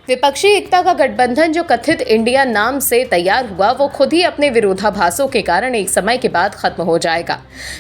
विपक्षी एकता का गठबंधन जो कथित इंडिया नाम से तैयार हुआ वो खुद ही अपने विरोधाभासों के कारण एक समय के बाद खत्म हो जाएगा।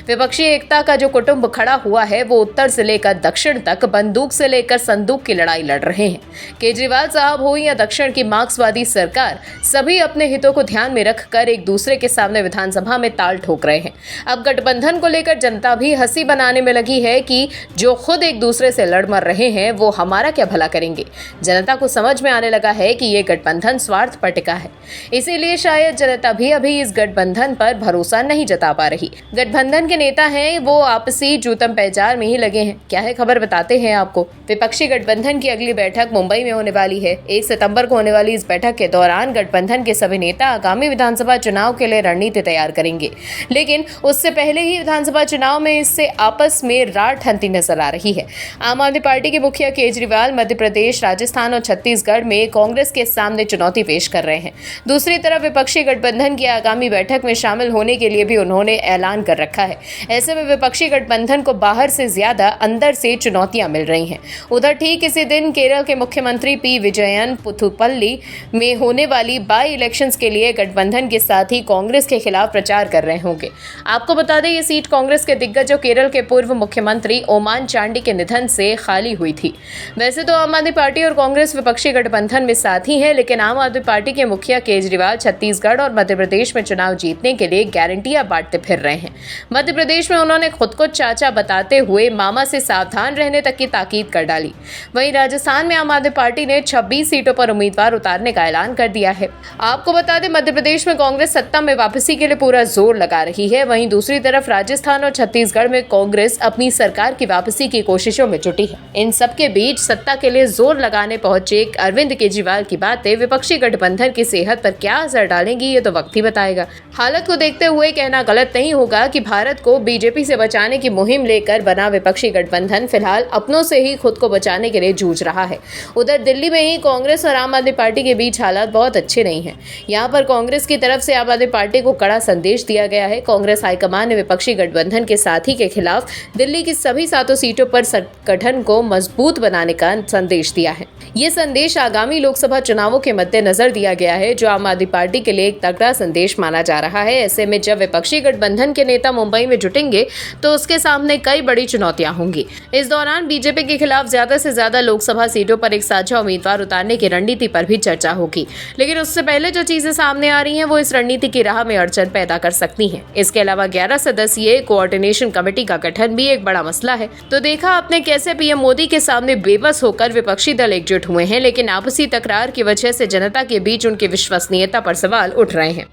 विपक्षी एकता का जो कुटुंब खड़ा हुआ है वो उत्तर से लेकर दक्षिण तक बंदूक से लेकर संदूक की लड़ाई लड़ रहे हैं। केजरीवाल साहब हो या दक्षिण की मार्क्सवादी सरकार, सभी अपने हितों को ध्यान में रखकर एक दूसरे के सामने विधानसभा में ताल ठोक रहे हैं। अब गठबंधन को लेकर जनता भी हंसी बनाने में लगी है कि जो खुद एक दूसरे से लड़ मर रहे हैं वो हमारा क्या भला करेंगे। जनता को समझ में आने लगा है कि ये गठबंधन स्वार्थ पर टिका है, इसीलिए शायद जनता भी अभी इस गठबंधन पर भरोसा नहीं जता पा रही। गठबंधन के नेता हैं वो आपसी जूतम पैजार में ही लगे हैं। क्या है खबर, बताते हैं आपको। विपक्षी गठबंधन की अगली बैठक मुंबई में होने वाली है। 1 सितंबर को होने वाली इस बैठक के दौरान गठबंधन के सभी नेता आगामी विधानसभा चुनाव के लिए रणनीति तैयार करेंगे, लेकिन उससे पहले ही विधानसभा चुनाव में इससे आपस में रार ठनती नजर आ रही है। आम आदमी पार्टी के मुखिया केजरीवाल मध्य प्रदेश, राजस्थान और छत्तीसगढ़ में कांग्रेस के सामने चुनौती पेश कर रहे हैं। दूसरी तरफ विपक्षी गठबंधन की आगामी बैठक में शामिल होने के लिए भी उन्होंने ऐलान कर रखा है। ऐसे में विपक्षी गठबंधन को बाहर से ज्यादा अंदर से चुनौतियां मिल रही हैं। उधर ठीक इसी दिन केरल के मुख्यमंत्री पी विजयन पुथुपल्ली में होने वाली बाई इलेक्शंस के लिए गठबंधन के साथ ही कांग्रेस के खिलाफ प्रचार कर रहे होंगे। आपको बता दें, ये सीट कांग्रेस के दिग्गज केरल के पूर्व मुख्यमंत्री ओमान चांडी के निधन से खाली हुई थी। वैसे तो आम आदमी पार्टी और कांग्रेस विपक्षी गठबंधन में साथी है, लेकिन आम आदमी पार्टी के मुखिया केजरीवाल छत्तीसगढ़ और मध्य प्रदेश में चुनाव जीतने के लिए गारंटियां बांटते फिर रहे हैं। मध्य प्रदेश में उन्होंने खुद को चाचा बताते हुए मामा से सावधान रहने तक की ताकीद कर डाली। वहीं राजस्थान में आम आदमी पार्टी ने 26 सीटों पर उम्मीदवार उतारने का ऐलान कर दिया है। आपको बता दें, मध्य प्रदेश में कांग्रेस सत्ता में वापसी के लिए पूरा जोर लगा रही है। वहीं दूसरी तरफ राजस्थान और छत्तीसगढ़ में कांग्रेस अपनी सरकार की वापसी की कोशिशों में जुटी है। इन सबके बीच सत्ता के लिए जोर लगाने पहुंचे अरविंद केजरीवाल की बातें विपक्षी गठबंधन की सेहत पर क्या असर डालेंगी ये तो वक्त ही बताएगा। हालत को देखते हुए कहना गलत नहीं होगा कि भारत को बीजेपी से बचाने की मुहिम लेकर बना विपक्षी गठबंधन फिलहाल अपनों से ही खुद को बचाने के लिए जूझ रहा है। उधर दिल्ली में ही कांग्रेस और आम आदमी पार्टी के बीच हालात बहुत अच्छे नहीं हैं। यहाँ पर कांग्रेस की तरफ से आम आदमी पार्टी को कड़ा संदेश दिया गया है। कांग्रेस हाईकमान ने विपक्षी गठबंधन के साथी के खिलाफ दिल्ली की सभी 7 सीटों पर संगठन को मजबूत बनाने का संदेश दिया है। ये संदेश आगामी लोकसभा चुनावों के मद्देनजर दिया गया है, जो आम आदमी पार्टी के लिए एक तगड़ा संदेश माना जा रहा है। ऐसे में जब विपक्षी गठबंधन के नेता मुंबई में जुटेंगे तो उसके सामने कई बड़ी चुनौतियां होंगी। इस दौरान बीजेपी के खिलाफ ज्यादा से ज्यादा लोकसभा सीटों पर एक साझा उम्मीदवार उतारने की रणनीति पर भी चर्चा होगी, लेकिन उससे पहले जो चीजें सामने आ रही हैं वो इस रणनीति की राह में अड़चन पैदा कर सकती हैं। इसके अलावा 11 सदस्यीय कोऑर्डिनेशन कमेटी का गठन भी एक बड़ा मसला है। तो देखा आपने कैसे पीएम मोदी के सामने बेबस होकर विपक्षी दल एकजुट हुए हैं, लेकिन आपसी तकरार की वजह से जनता के बीच उनकी विश्वसनीयता पर सवाल उठ रहे हैं।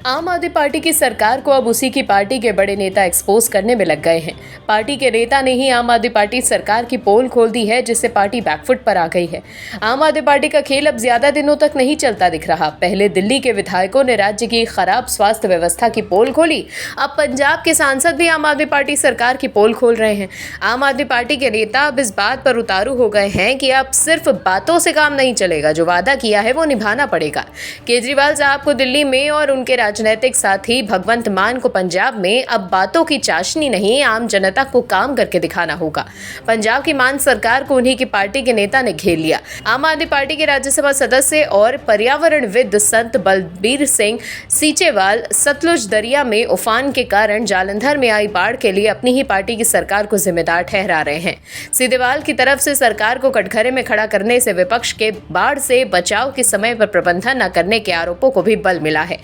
आम आदमी पार्टी की सरकार को अब उसी की पार्टी के बड़े नेता एक्सपोज करने में लग गए हैं। पार्टी के नेता ने ही आम आदमी पार्टी सरकार की पोल खोल दी है, जिससे पार्टी बैकफुट पर आ गई है। आम आदमी पार्टी का खेल अब ज्यादा दिनों तक नहीं चलता दिख रहा। पहले दिल्ली के विधायकों ने राज्य की खराब स्वास्थ्य व्यवस्था की पोल खोली, अब पंजाब के सांसद भी आम आदमी पार्टी सरकार की पोल खोल रहे हैं। आम आदमी पार्टी के नेता अब इस बात पर उतारू हो गए हैं कि अब सिर्फ बातों से काम नहीं चलेगा, जो वादा किया है वो निभाना पड़ेगा। केजरीवाल साहब को दिल्ली में और उनके राजनीतिक साथी भगवंत मान को पंजाब में अब बातों की चाशनी नहीं, आम जनता को काम करके दिखाना होगा। पंजाब की मान सरकार को उन्हीं की पार्टी के नेता ने घेर लिया। आम आदमी पार्टी के राज्यसभा सदस्य और पर्यावरणविद संत बलबीर सिंह सीचेवाल सतलुज दरिया में उफान के कारण जालंधर में आई बाढ़ के लिए अपनी ही पार्टी की सरकार को जिम्मेदार ठहरा रहे हैं। सीदेवाल की तरफ से सरकार को कटघरे में खड़ा करने से विपक्ष के बाढ़ से बचाव के समय पर प्रबंधन न करने के आरोपों को भी बल मिला है।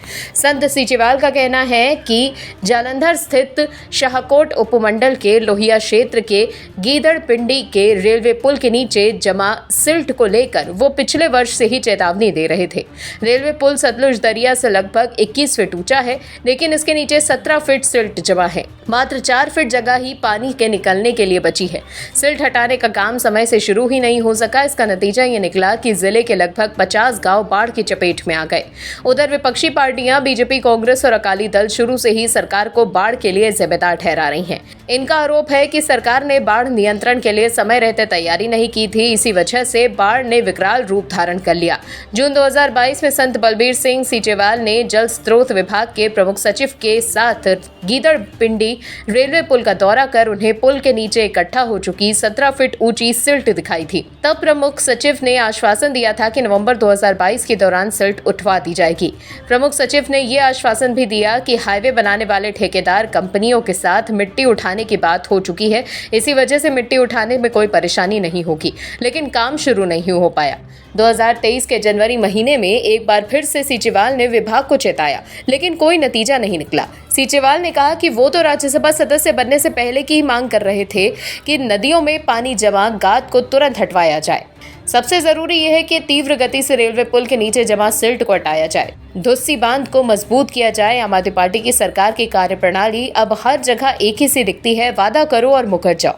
संत सीचेवाल का कहना है कि जालंधर स्थित शाहकोट उपमंडल के लोहिया क्षेत्र के गीदड़ पिंडी के रेलवे पुल के नीचे जमा सिल्ट को लेकर वो पिछले वर्ष से ही चेतावनी दे रहे थे। रेलवे पुल सतलुज दरिया से लगभग 21 फीट ऊंचा है, लेकिन इसके नीचे 17 फीट सिल्ट जमा है। मात्र 4 फीट जगह ही पानी के निकलने के लिए बची है। सिल्ट हटाने का काम समय से शुरू ही नहीं हो सका। इसका नतीजा ये निकला कि जिले के लगभग 50 गांव बाढ़ की चपेट में आ गए। उधर विपक्षी पार्टियां बीजेपी, कांग्रेस और अकाली दल शुरू से ही सरकार को बाढ़ के लिए जिम्मेदार ठहरा रही हैं। इनका आरोप है कि सरकार ने बाढ़ नियंत्रण के लिए समय रहते तैयारी नहीं की थी, इसी वजह से बाढ़ ने विकराल रूप धारण कर लिया। जून 2022 में संत बलबीर सिंह सीचेवाल ने जल स्रोत विभाग के प्रमुख सचिव के साथ गीदड़ पिंडी रेलवे पुल का दौरा कर उन्हें पुल के नीचे इकट्ठा हो चुकी 17 फीट ऊंची सिल्ट दिखाई थी। तब प्रमुख सचिव ने आश्वासन दिया था कि नवंबर 2022 के दौरान सिल्ट उठवा दी जाएगी। प्रमुख सचिव ने यह आश्वासन भी दिया कि हाईवे बनाने वाले ठेकेदार कंपनियों के साथ मिट्टी उठाने की बात हो चुकी है, इसी वजह से मिट्टी उठाने में कोई परेशानी नहीं होगी, लेकिन काम शुरू नहीं हो पाया। 2023 के जनवरी महीने में एक बार फिर से सीचेवाल ने विभाग को चेताया, लेकिन कोई नतीजा नहीं निकला। सीचेवाल ने कहा कि वो तो राज्यसभा सदस्य बनने से पहले की ही मांग कर रहे थे कि नदियों में पानी जमा गाद को तुरंत हटवाया जाए। सबसे जरूरी यह है कि तीव्र गति से रेलवे पुल के नीचे जमा सिल्ट को हटाया जाए, धुस्सी बांध को मजबूत किया जाए। आम आदमी पार्टी की सरकार की कार्यप्रणाली अब हर जगह एक ही सी दिखती है, वादा करो और मुकर जाओ।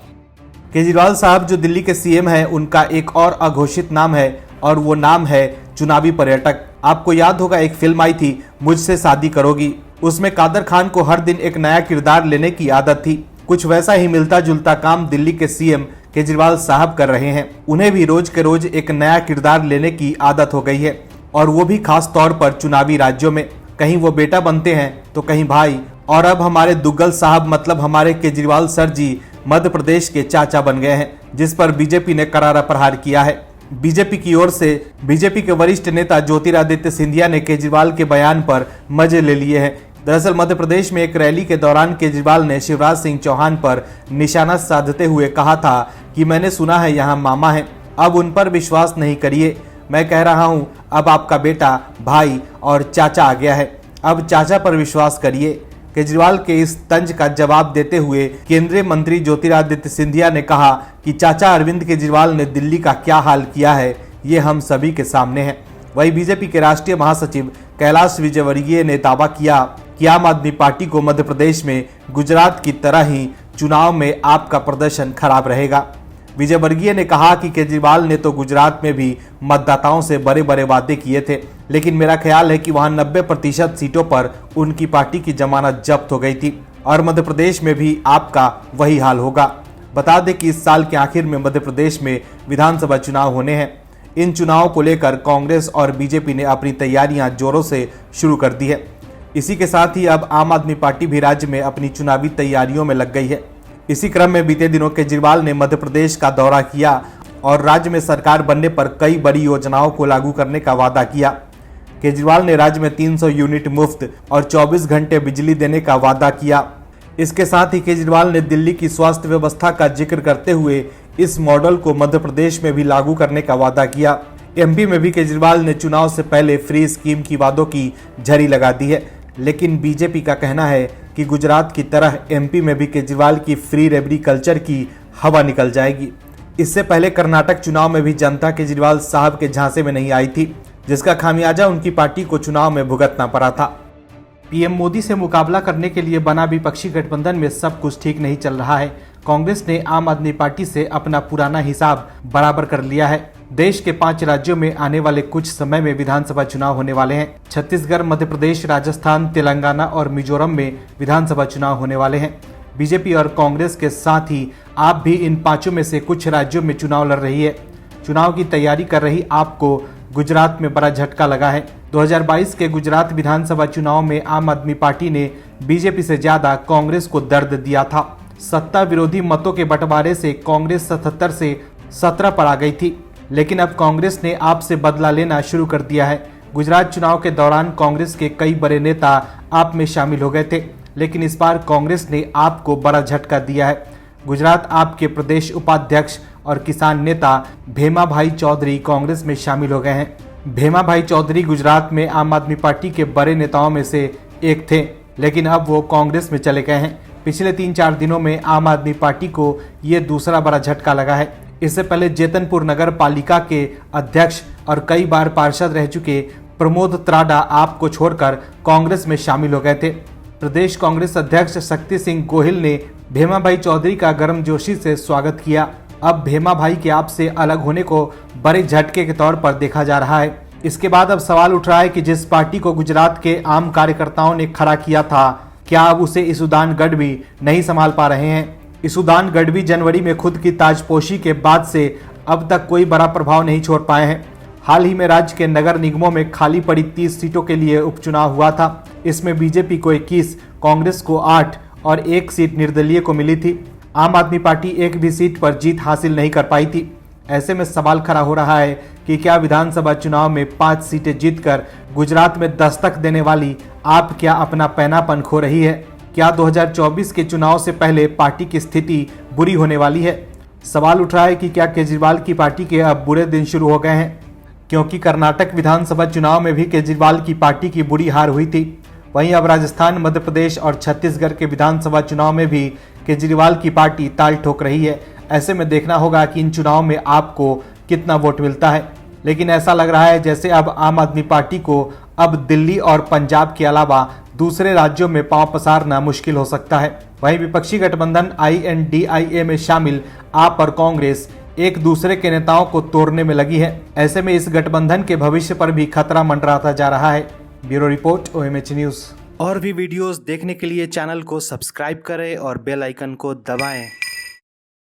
केजरीवाल साहब जो दिल्ली के सीएम हैं, उनका एक और अघोषित नाम है और वो नाम है चुनावी पर्यटक। आपको याद होगा एक फिल्म आई थी मुझसे शादी करोगी, उसमें कादर खान को हर दिन एक नया किरदार लेने की आदत थी। कुछ वैसा ही मिलता जुलता काम दिल्ली के सीएम केजरीवाल साहब कर रहे हैं। उन्हें भी रोज के रोज एक नया किरदार लेने की आदत हो गई है, और वो भी खास तौर पर चुनावी राज्यों में। कहीं वो बेटा बनते हैं तो कहीं भाई, और अब हमारे दुग्गल साहब मतलब हमारे केजरीवाल सर जी मध्य प्रदेश के चाचा बन गए हैं, जिस पर बीजेपी ने करारा प्रहार किया है। बीजेपी की ओर से बीजेपी के वरिष्ठ नेता ज्योतिरादित्य सिंधिया ने केजरीवाल के बयान पर मजे ले लिए हैं। दरअसल मध्य प्रदेश में एक रैली के दौरान केजरीवाल ने शिवराज सिंह चौहान पर निशाना साधते हुए कहा था कि मैंने सुना है यहाँ मामा है, अब उन पर विश्वास नहीं करिए। मैं कह रहा हूँ अब आपका बेटा, भाई और चाचा आ गया है, अब चाचा पर विश्वास करिए। केजरीवाल के इस तंज का जवाब देते हुए केंद्रीय मंत्री ज्योतिरादित्य सिंधिया ने कहा कि चाचा अरविंद केजरीवाल ने दिल्ली का क्या हाल किया है, ये हम सभी के सामने है। वहीं बीजेपी के राष्ट्रीय महासचिव कैलाश विजयवर्गीय ने दावा किया कि आम आदमी पार्टी को मध्य प्रदेश में गुजरात की तरह ही चुनाव में आपका प्रदर्शन खराब रहेगा। विजयवर्गीय ने कहा कि केजरीवाल ने तो गुजरात में भी मतदाताओं से बड़े बड़े वादे किए थे, लेकिन मेरा ख्याल है कि वहां 90% सीटों पर उनकी पार्टी की जमानत जब्त हो गई थी, और मध्य प्रदेश में भी आपका वही हाल होगा। बता दें कि इस साल के आखिर में मध्य प्रदेश में विधानसभा चुनाव होने हैं। इन चुनावों को लेकर कांग्रेस और बीजेपी ने अपनी तैयारियां जोरों से शुरू कर दी है। इसी के साथ ही अब आम आदमी पार्टी भी राज्य में अपनी चुनावी तैयारियों में लग गई है। इसी क्रम में बीते दिनों केजरीवाल ने मध्य प्रदेश का दौरा किया और राज्य में सरकार बनने पर कई बड़ी योजनाओं को लागू करने का वादा किया। केजरीवाल ने राज्य में 300 यूनिट मुफ्त और 24 घंटे बिजली देने का वादा किया। इसके साथ ही केजरीवाल ने दिल्ली की स्वास्थ्य व्यवस्था का जिक्र करते हुए इस मॉडल को मध्य प्रदेश में भी लागू करने का वादा किया। एमपी में भी केजरीवाल ने चुनाव से पहले फ्री स्कीम की वादों की झड़ी लगा दी है, लेकिन बीजेपी का कहना है कि गुजरात की तरह एमपी में भी केजरीवाल की फ्री एग्रीकल्चर की हवा निकल जाएगी। इससे पहले कर्नाटक चुनाव में भी जनता केजरीवाल साहब के झांसे में नहीं आई थी, जिसका खामियाजा उनकी पार्टी को चुनाव में भुगतना पड़ा था। पीएम मोदी से मुकाबला करने के लिए बना विपक्षी गठबंधन में सब कुछ ठीक नहीं चल रहा है। कांग्रेस ने आम आदमी पार्टी से अपना पुराना हिसाब बराबर कर लिया है। देश के 5 राज्यों में आने वाले कुछ समय में विधानसभा चुनाव होने वाले हैं। छत्तीसगढ़, मध्य प्रदेश, राजस्थान, तेलंगाना और मिजोरम में विधानसभा चुनाव होने वाले हैं। बीजेपी और कांग्रेस के साथ ही आप भी इन 5 में से कुछ राज्यों में चुनाव लड़ रही है। चुनाव की तैयारी कर रही आपको गुजरात में बड़ा झटका लगा है। 2022 के गुजरात विधानसभा चुनाव में आम आदमी पार्टी ने बीजेपी से ज्यादा कांग्रेस को दर्द दिया था। सत्ता विरोधी मतों के बंटवारे से कांग्रेस 77 से 17 पर आ गई थी, लेकिन अब कांग्रेस ने आप से बदला लेना शुरू कर दिया है। गुजरात चुनाव के दौरान कांग्रेस के कई बड़े नेता आप में शामिल हो गए थे, लेकिन इस बार कांग्रेस ने आपको बड़ा झटका दिया है। गुजरात आपके प्रदेश उपाध्यक्ष और किसान नेता भेमा भाई चौधरी कांग्रेस में शामिल हो गए हैं। भेमा भाई चौधरी गुजरात में आम आदमी पार्टी के बड़े नेताओं में से एक थे, लेकिन अब वो कांग्रेस में चले गए हैं। पिछले 3-4 दिनों में आम आदमी पार्टी को ये दूसरा बड़ा झटका लगा है। इससे पहले जेतनपुर नगर पालिका के अध्यक्ष और कई बार पार्षद रह चुके प्रमोद त्राडा आपको छोड़कर कांग्रेस में शामिल हो गए थे। प्रदेश कांग्रेस अध्यक्ष शक्ति सिंह गोहिल ने भेमा भाई चौधरी का गर्मजोशी से स्वागत किया। अब भेमा भाई के आप से अलग होने को बड़े झटके के तौर पर देखा जा रहा है। इसके बाद अब सवाल उठ रहा है कि जिस पार्टी को गुजरात के आम कार्यकर्ताओं ने खड़ा किया था, क्या अब उसे ईसुदान गढ़वी नहीं संभाल पा रहे हैं। ईसुदान गढ़वी जनवरी में खुद की ताजपोशी के बाद से अब तक कोई बड़ा प्रभाव नहीं छोड़ पाए हैं। हाल ही में राज्य के नगर निगमों में खाली पड़ी 30 सीटों के लिए उपचुनाव हुआ था। इसमें बीजेपी को 21, कांग्रेस को 8 और 1 सीट निर्दलीय को मिली थी। आम आदमी पार्टी एक भी सीट पर जीत हासिल नहीं कर पाई थी। ऐसे में सवाल खड़ा हो रहा है कि क्या विधानसभा चुनाव में 5 सीटें जीतकर गुजरात में दस्तक देने वाली आप क्या अपना पैनापन खो रही है? क्या 2024 के चुनाव से पहले पार्टी की स्थिति बुरी होने वाली है? सवाल उठ रहा है कि क्या केजरीवाल की पार्टी के अब बुरे दिन शुरू हो गए हैं, क्योंकि कर्नाटक विधानसभा चुनाव में भी केजरीवाल की पार्टी की बुरी हार हुई थी। वहीं अब राजस्थान, मध्य प्रदेश और छत्तीसगढ़ के विधानसभा चुनाव में भी केजरीवाल की पार्टी ताल ठोक रही है। ऐसे में देखना होगा कि इन चुनाव में आपको कितना वोट मिलता है। लेकिन ऐसा लग रहा है जैसे अब आम आदमी पार्टी को अब दिल्ली और पंजाब के अलावा दूसरे राज्यों में पांव पसारना मुश्किल हो सकता है। वहीं विपक्षी गठबंधन INDIA में शामिल आप और कांग्रेस एक दूसरे के नेताओं को तोड़ने में लगी है। ऐसे में इस गठबंधन के भविष्य पर भी खतरा मंडराता जा रहा है। Bureau report, OMH news. और भी वीडियोस देखने के लिए चैनल को सब्सक्राइब करें और बेल आइकन को दबाएं।